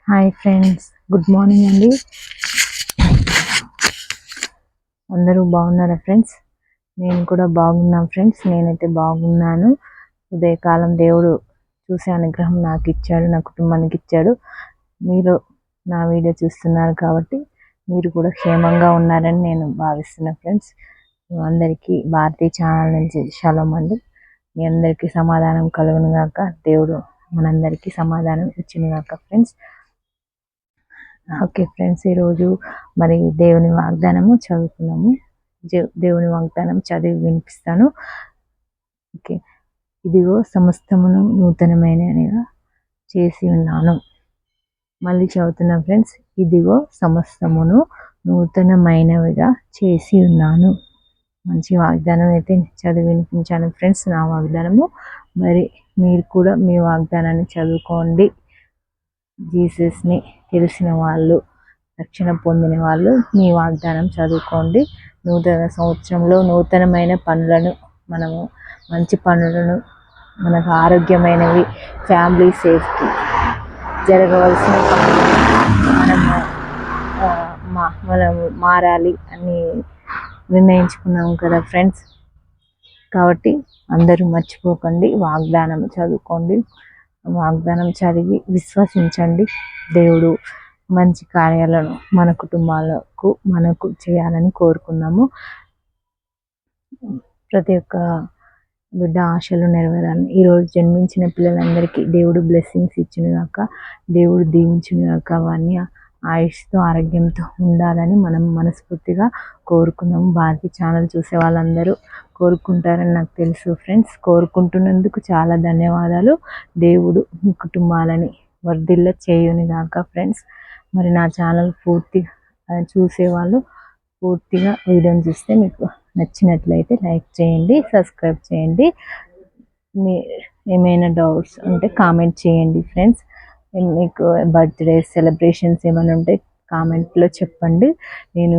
Hi friends, good morning అండి. అందరూ బాగున్నారా ఫ్రెండ్స్? నేను కూడా బాగున్నాను ఫ్రెండ్స్. నేనైతే బాగున్నాను. ఉదయకాలం దేవుడు చూసే అనుగ్రహం నాకు ఇచ్చాడు, నా కుటుంబానికి ఇచ్చాడు. మీరు నా వీడియో చూస్తున్నారు కాబట్టి మీరు కూడా క్షేమంగా ఉన్నారని నేను భావిస్తున్నాను ఫ్రెండ్స్. అందరికీ భారతీయ ఛానల్ నుంచి షలోమ్ అండి. మీ అందరికీ సమాధానం కలుగును గాక. దేవుడు మనందరికీ సమాధానం ఇచ్చును గాక ఫ్రెండ్స్. ఓకే ఫ్రెండ్స్, ఈరోజు మరి దేవుని వాగ్దానము చదువుకున్నాము. దేవుని వాగ్దానం చదివి వినిపిస్తాను. ఓకే. ఇదిగో సమస్తమును నూతనమైనగా చేసి ఉన్నాను. మళ్ళీ చదువుతున్నాం ఫ్రెండ్స్. ఇదిగో సమస్తమును నూతనమైనవిగా చేసి ఉన్నాను. మంచి వాగ్దానం అయితే చదివి వినిపించాను ఫ్రెండ్స్. నా వాగ్దానము. మరి మీరు కూడా మీ వాగ్దానాన్ని చదువుకోండి. జీసస్ని తెలిసిన వాళ్ళు, రక్షణ పొందిన వాళ్ళు మీ వాగ్దానం చదువుకోండి. నూతన సంవత్సరంలో నూతనమైన పనులను, మనము మంచి పనులను, మనకు ఆరోగ్యమైనవి, ఫ్యామిలీ సేఫ్టీ, జరగవలసిన పనులు మనము మారాలి అని నిర్ణయించుకున్నాం కదా ఫ్రెండ్స్. కాబట్టి అందరూ మర్చిపోకండి, వాగ్దానం చదువుకోండి. వాగ్దానం చదివి విశ్వసించండి. దేవుడు మంచి కార్యాలను మన కుటుంబాలకు మనకు చేయాలని కోరుకున్నాము. ప్రతి ఒక్క బిడ్డ ఆశలు నెరవేరాలని, ఈరోజు జన్మించిన పిల్లలందరికీ దేవుడు బ్లెస్సింగ్స్ ఇచ్చిన గాక, దేవుడు దీవించిన గాక. అవన్నీ ఆయుష్తో ఆరోగ్యంతో ఉండాలని మనం మనస్ఫూర్తిగా కోరుకున్నాము. భారతీయ ఛానల్ చూసే వాళ్ళందరూ కోరుకుంటారని నాకు తెలుసు ఫ్రెండ్స్. కోరుకుంటున్నందుకు చాలా ధన్యవాదాలు. దేవుడు మీ కుటుంబాలని వర్ధిల్ల చేయుని గాక ఫ్రెండ్స్. మరి నా ఛానల్ పూర్తిగా చూసేవాళ్ళు పూర్తిగా వీడియోని చూస్తే మీకు నచ్చినట్లయితే లైక్ చేయండి, సబ్స్క్రైబ్ చేయండి. మీ ఏమైనా డౌట్స్ ఉంటే కామెంట్ చేయండి ఫ్రెండ్స్. మీకు బర్త్డే సెలబ్రేషన్స్ ఏమైనా ఉంటే కామెంట్లో చెప్పండి, నేను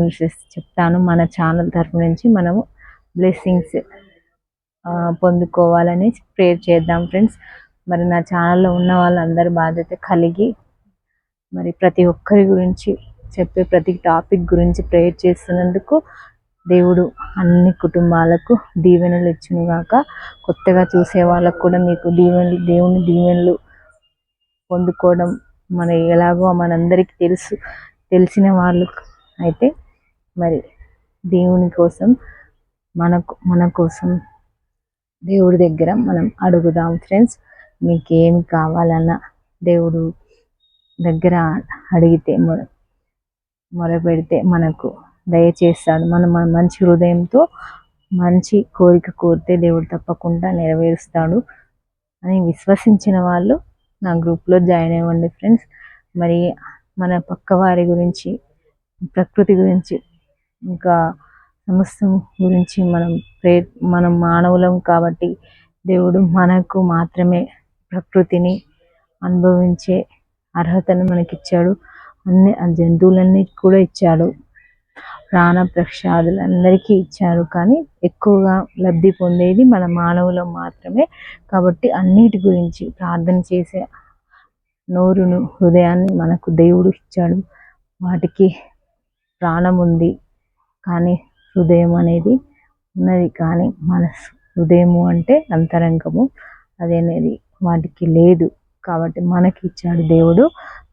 చెప్తాను. మన ఛానల్ తరఫు నుంచి మనము బ్లెస్సింగ్స్ పొందుకోవాలని ప్రేర్ చేద్దాం ఫ్రెండ్స్. మరి నా ఛానల్లో ఉన్న వాళ్ళందరూ బాధ్యత కలిగి మరి ప్రతి ఒక్కరి గురించి చెప్పే ప్రతి టాపిక్ గురించి ప్రేయర్ చేస్తున్నందుకు దేవుడు అన్ని కుటుంబాలకు దీవెనలు ఇచ్చును గాక. కొత్తగా చూసే వాళ్ళకు కూడా మీకు దేవుని దీవెనలు పొందుకోవడం మన ఎలాగో మనందరికీ తెలిసిన వాళ్ళు అయితే మరి దేవుని కోసం మన కోసం దేవుడి దగ్గర మనం అడుగుదాం ఫ్రెండ్స్. మీకేమి కావాలన్నా దేవుడు దగ్గర అడిగితే మొరపెడితే మనకు దయచేస్తాడు. మనం మంచి హృదయంతో మంచి కోరిక కోరితే దేవుడు తప్పకుండా నెరవేరుస్తాడు అని విశ్వసించిన వాళ్ళు నా గ్రూప్లో జాయిన్ అవ్వండి ఫ్రెండ్స్. మరి మన పక్క వారి గురించి, ప్రకృతి గురించి, ఇంకా సమస్తం గురించి మనం మానవులం కాబట్టి దేవుడు మనకు మాత్రమే ప్రకృతిని అనుభవించే అర్హతను మనకిచ్చాడు. ఆ జంతువులన్నిటి కూడా ఇచ్చాడు, ప్రాణ ప్రక్షాదులందరికీ ఇచ్చారు. కానీ ఎక్కువగా లబ్ధి పొందేది మన మానవులం మాత్రమే. కాబట్టి అన్నిటి గురించి ప్రార్థన చేసే నోరును, హృదయాన్ని మనకు దేవుడు ఇచ్చాడు. వాటికి ప్రాణం ఉంది కానీ హృదయం అనేది ఉన్నది, కానీ హృదయము అంటే అంతరంగము, అదేనేది వాటికి లేదు. కాబట్టి మనకి ఇచ్చాడు దేవుడు.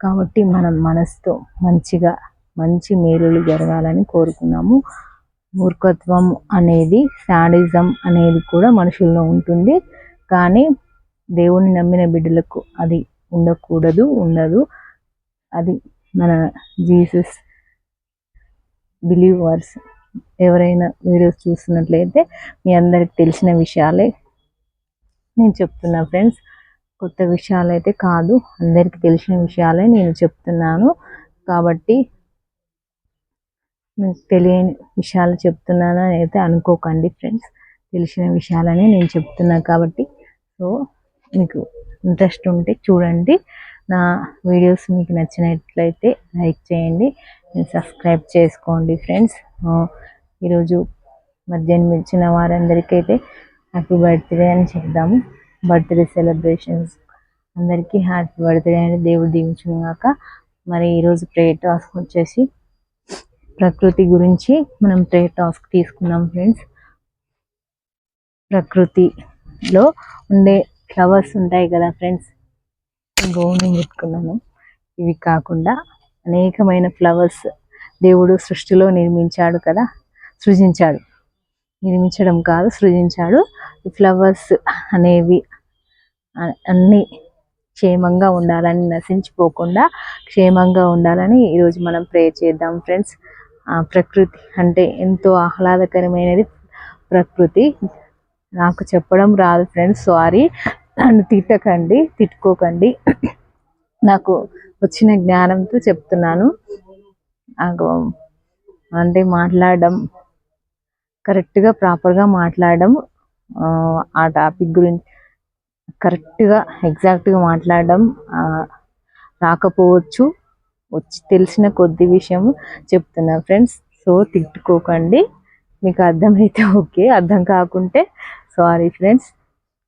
కాబట్టి మనం మనసుతో మంచి మేలులు జరగాలని కోరుకున్నాము. మూర్ఖత్వం అనేది, శాడిజం అనేది కూడా మనుషుల్లో ఉంటుంది. కానీ దేవుని నమ్మిన బిడ్డలకు అది ఉండదు. అది మన జీసస్ బిలీవర్స్ ఎవరైనా వీడియోస్ చూస్తున్నట్లయితే మీ అందరికి తెలిసిన విషయాలే నేను చెప్తున్నా ఫ్రెండ్స్. కొత్త విషయాలు అయితే కాదు, అందరికీ తెలిసిన విషయాలే నేను చెప్తున్నాను. కాబట్టి మీకు తెలియని విషయాలు చెప్తున్నానని అయితే అనుకోకండి ఫ్రెండ్స్. తెలిసిన విషయాలనే నేను చెప్తున్నాను. కాబట్టి సో మీకు ఇంట్రెస్ట్ ఉంటే చూడండి. నా వీడియోస్ మీకు నచ్చినట్లయితే లైక్ చేయండి, సబ్స్క్రైబ్ చేసుకోండి ఫ్రెండ్స్. ఈరోజు జన్మించిన వారందరికైతే హ్యాపీ బర్త్డే అని చెప్దాము. బర్త్డే సెలబ్రేషన్స్ అందరికీ హ్యాపీ బర్త్డే అని దేవుడు దీవించును గాక. మరి ఈరోజు ప్రేయర్ టాస్క్ వచ్చేసి ప్రకృతి గురించి మనం ప్రేయర్ టాస్క్ తీసుకున్నాం ఫ్రెండ్స్. ప్రకృతిలో ఉండే ఫ్లవర్స్ ఉంటాయి కదా ఫ్రెండ్స్, గోవుని పెట్టుకున్నాను. ఇవి కాకుండా అనేకమైన ఫ్లవర్స్ దేవుడు సృష్టిలో నిర్మించాడు కదా, సృజించాడు, నిర్మించడం కాదు సృజించాడు. ఫ్లవర్స్ అనేవి అన్నీ క్షేమంగా ఉండాలని, నశించిపోకుండా క్షేమంగా ఉండాలని ఈరోజు మనం ప్రే చేద్దాం ఫ్రెండ్స్. ప్రకృతి అంటే ఎంతో ఆహ్లాదకరమైనది ప్రకృతి. నాకు చెప్పడం రాదు ఫ్రెండ్స్, సారీ, నన్ను తిట్టుకోకండి. నాకు వచ్చిన జ్ఞానంతో చెప్తున్నాను. నాకు అంటే మాట్లాడడం కరెక్ట్గా ప్రాపర్గా మాట్లాడడం, ఆ టాపిక్ గురించి కరెక్ట్గా ఎగ్జాక్ట్గా మాట్లాడడం రాకపోవచ్చు. తెలిసిన కొద్ది విషయం చెప్తున్నా ఫ్రెండ్స్. సో తిట్టుకోకండి, మీకు అర్థమైతే ఓకే, అర్థం కాకుంటే సారీ ఫ్రెండ్స్.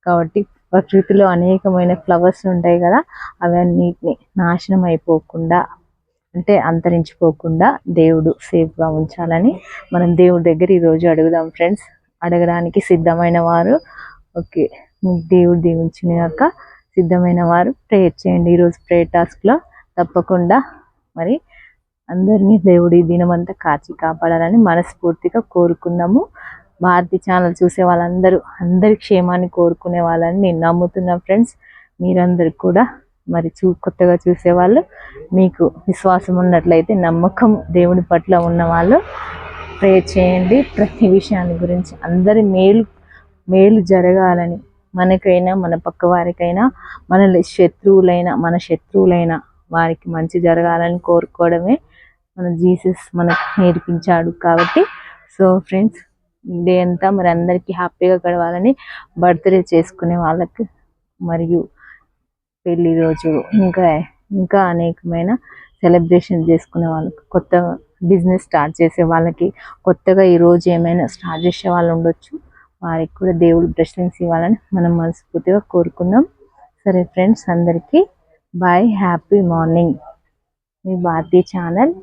కాబట్టి ప్రకృతిలో అనేకమైన ఫ్లవర్స్ ఉంటాయి కదా, అవన్నిటిని నాశనం అయిపోకుండా అంటే అంతరించిపోకుండా దేవుడు సేఫ్గా ఉంచాలని మనం దేవుడి దగ్గర ఈరోజు అడుగుదాం ఫ్రెండ్స్. అడగడానికి సిద్ధమైన వారు ఓకే, దేవుడు దీవించిన యొక్క సిద్ధమైన వారు ప్రేయర్ చేయండి. ఈరోజు ప్రేయర్ టాస్క్లో తప్పకుండా మరి అందరినీ దేవుడి దినమంతా కాచి కాపాడాలని మనస్ఫూర్తిగా కోరుకుందాము. భారతి ఛానల్ చూసే వాళ్ళందరూ అందరి క్షేమాన్ని కోరుకునే వాళ్ళని నేను నమ్ముతున్నా ఫ్రెండ్స్. మీరందరూ కూడా మరి కొత్తగా చూసేవాళ్ళు, మీకు విశ్వాసం ఉన్నట్లయితే, నమ్మకం దేవుని పట్ల ఉన్న వాళ్ళు ప్రేయర్ చేయండి. ప్రతి విషయాన్ని గురించి అందరి మేలు జరగాలని, మనకైనా మన పక్క వారికైనా, మన శత్రువులైన వారికి మంచి జరగాలని కోరుకోవడమే మన జీసస్ మనకు నేర్పించాడు. కాబట్టి సో ఫ్రెండ్స్, డే అంతా మరి అందరికీ హ్యాపీగా గడవాలని, బర్త్డే చేసుకునే వాళ్ళకి మరియు పెళ్లి రోజు ఇంకా అనేకమైన సెలబ్రేషన్ చేసుకునే వాళ్ళకి, కొత్త బిజినెస్ స్టార్ట్ చేసే వాళ్ళకి, కొత్తగా ఈరోజు ఏమైనా స్టార్ట్ చేసే వాళ్ళు ఉండొచ్చు, వారికి కూడా దేవుడు బ్లెస్సింగ్స్ ఇవ్వాలని మనం మనస్ఫూర్తిగా కోరుకుందాం. సరే ఫ్రెండ్స్, అందరికీ బాయ్, హ్యాపీ మార్నింగ్. మీ భారతీయ ఛానల్.